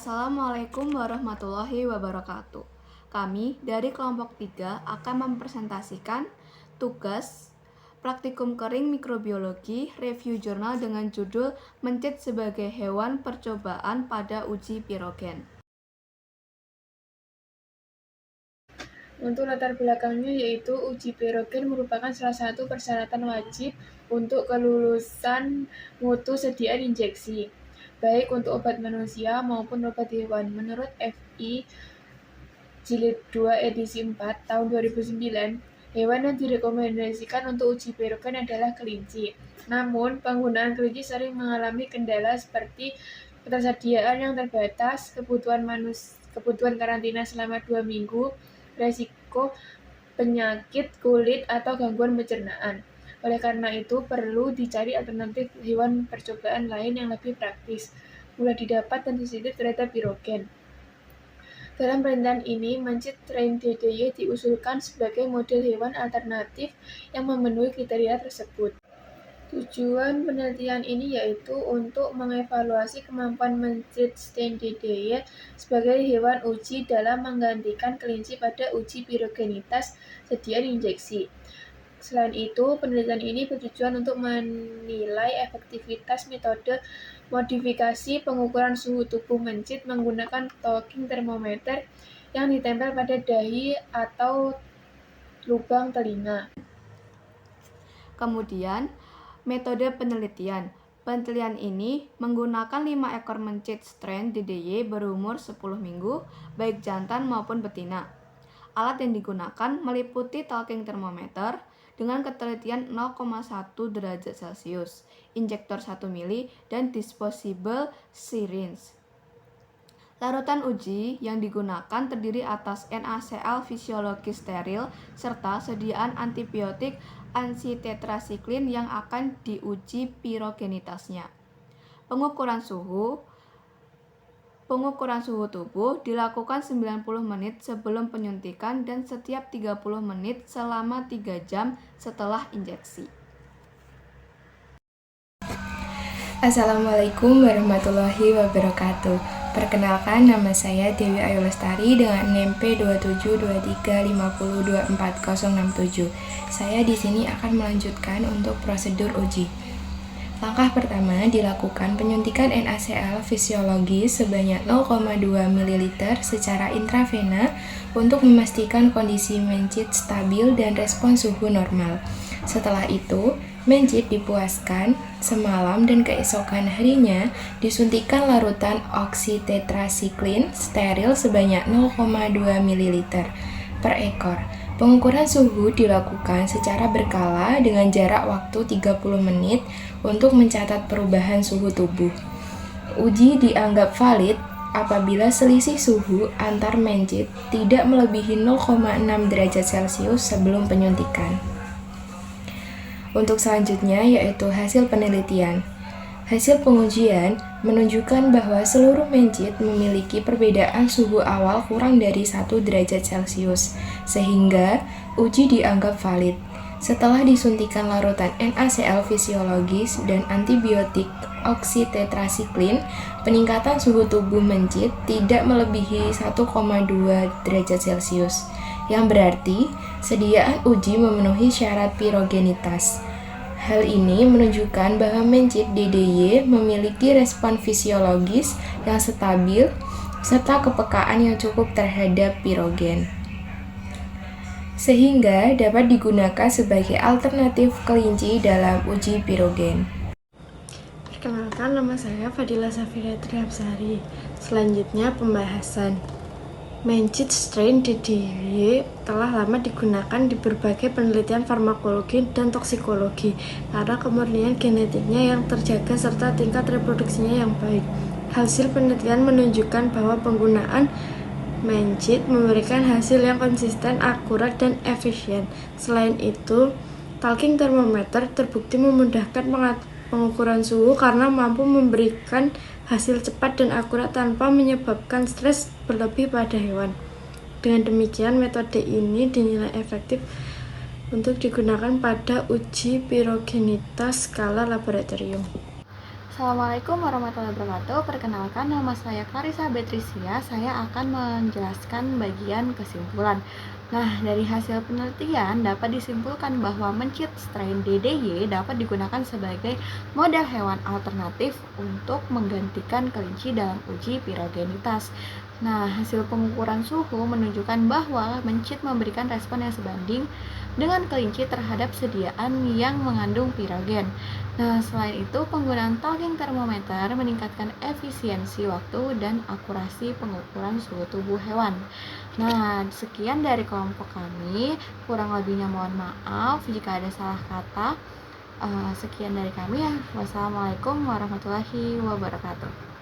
Assalamualaikum warahmatullahi wabarakatuh. Kami dari kelompok 3 akan mempresentasikan tugas praktikum kering mikrobiologi review jurnal dengan judul Mencit sebagai hewan percobaan pada uji pirogen. Untuk latar belakangnya yaitu uji pirogen merupakan salah satu persyaratan wajib untuk kelulusan mutu sediaan injeksi, baik untuk obat manusia maupun obat hewan. Menurut FI Jilid 2 edisi 4 tahun 2009, hewan yang direkomendasikan untuk uji pirogen adalah kelinci. Namun, penggunaan kelinci sering mengalami kendala seperti ketersediaan yang terbatas, kebutuhan karantina selama 2 minggu, resiko penyakit kulit atau gangguan pencernaan. Oleh karena itu, perlu dicari alternatif hewan percobaan lain yang lebih praktis, mudah didapat dan sensitif terhadap pirogen. Dalam penelitian ini, mencit strain DDY diusulkan sebagai model hewan alternatif yang memenuhi kriteria tersebut. Tujuan penelitian ini yaitu untuk mengevaluasi kemampuan mencit strain DDY sebagai hewan uji dalam menggantikan kelinci pada uji pirogenitas sediaan injeksi. Selain itu, penelitian ini bertujuan untuk menilai efektivitas metode modifikasi pengukuran suhu tubuh mencit menggunakan talking thermometer yang ditempel pada dahi atau lubang telinga. Kemudian, metode penelitian. Penelitian ini menggunakan 5 ekor mencit strain DDY berumur 10 minggu, baik jantan maupun betina. Alat yang digunakan meliputi talking thermometer dengan ketelitian 0,1 derajat Celcius, injektor 1 mili, dan disposable syringe. Larutan uji yang digunakan terdiri atas NaCl fisiologis steril serta sediaan antibiotik ansitetrasiklin yang akan diuji pirogenitasnya. Pengukuran suhu tubuh dilakukan 90 menit sebelum penyuntikan dan setiap 30 menit selama 3 jam setelah injeksi. Assalamualaikum warahmatullahi wabarakatuh. Perkenalkan, nama saya Dewi Ayu Lestari dengan NIM P272350240067. Saya di sini akan melanjutkan untuk prosedur uji. Langkah pertama dilakukan penyuntikan NaCl fisiologis sebanyak 0,2 ml secara intravena untuk memastikan kondisi mencit stabil dan respons suhu normal. Setelah itu, mencit dipuaskan semalam dan keesokan harinya disuntikan larutan oksitetrasiklin steril sebanyak 0,2 ml per ekor. Pengukuran suhu dilakukan secara berkala dengan jarak waktu 30 menit untuk mencatat perubahan suhu tubuh. Uji dianggap valid apabila selisih suhu antar mencit tidak melebihi 0,6 derajat Celcius sebelum penyuntikan. Untuk selanjutnya yaitu hasil penelitian. Hasil pengujian menunjukkan bahwa seluruh mencit memiliki perbedaan suhu awal kurang dari 1 derajat Celcius, sehingga uji dianggap valid. Setelah disuntikan larutan NaCl fisiologis dan antibiotik oksitetrasiklin, peningkatan suhu tubuh mencit tidak melebihi 1,2 derajat Celcius, yang berarti sediaan uji memenuhi syarat pirogenitas. Hal ini menunjukkan bahwa mencit DDY memiliki respon fisiologis yang stabil serta kepekaan yang cukup terhadap pirogen, sehingga dapat digunakan sebagai alternatif kelinci dalam uji pirogen. Perkenalkan, nama saya Fadila Safira Triapsari. Selanjutnya pembahasan. Mencit strain DDY telah lama digunakan di berbagai penelitian farmakologi dan toksikologi karena kemurnian genetiknya yang terjaga serta tingkat reproduksinya yang baik. Hasil penelitian menunjukkan bahwa penggunaan mencit memberikan hasil yang konsisten, akurat, dan efisien. Selain itu, talking thermometer terbukti memudahkan pengukuran suhu karena mampu memberikan hasil cepat dan akurat tanpa menyebabkan stres berlebih pada hewan. Dengan demikian, metode ini dinilai efektif untuk digunakan pada uji pirogenitas skala laboratorium. Assalamualaikum warahmatullahi wabarakatuh. Perkenalkan, nama saya Clarissa Betrisia. Saya akan menjelaskan bagian kesimpulan. Nah, dari hasil penelitian dapat disimpulkan bahwa mencit strain DDY dapat digunakan sebagai model hewan alternatif untuk menggantikan kelinci dalam uji pirogenitas. Nah, hasil pengukuran suhu menunjukkan bahwa mencit memberikan respon yang sebanding dengan kelinci terhadap sediaan yang mengandung pirogen. Nah, selain itu, penggunaan talking termometer meningkatkan efisiensi waktu dan akurasi pengukuran suhu tubuh hewan. Nah, sekian dari kelompok kami. Kurang lebihnya mohon maaf jika ada salah kata. Sekian dari kami ya. Wassalamualaikum warahmatullahi wabarakatuh.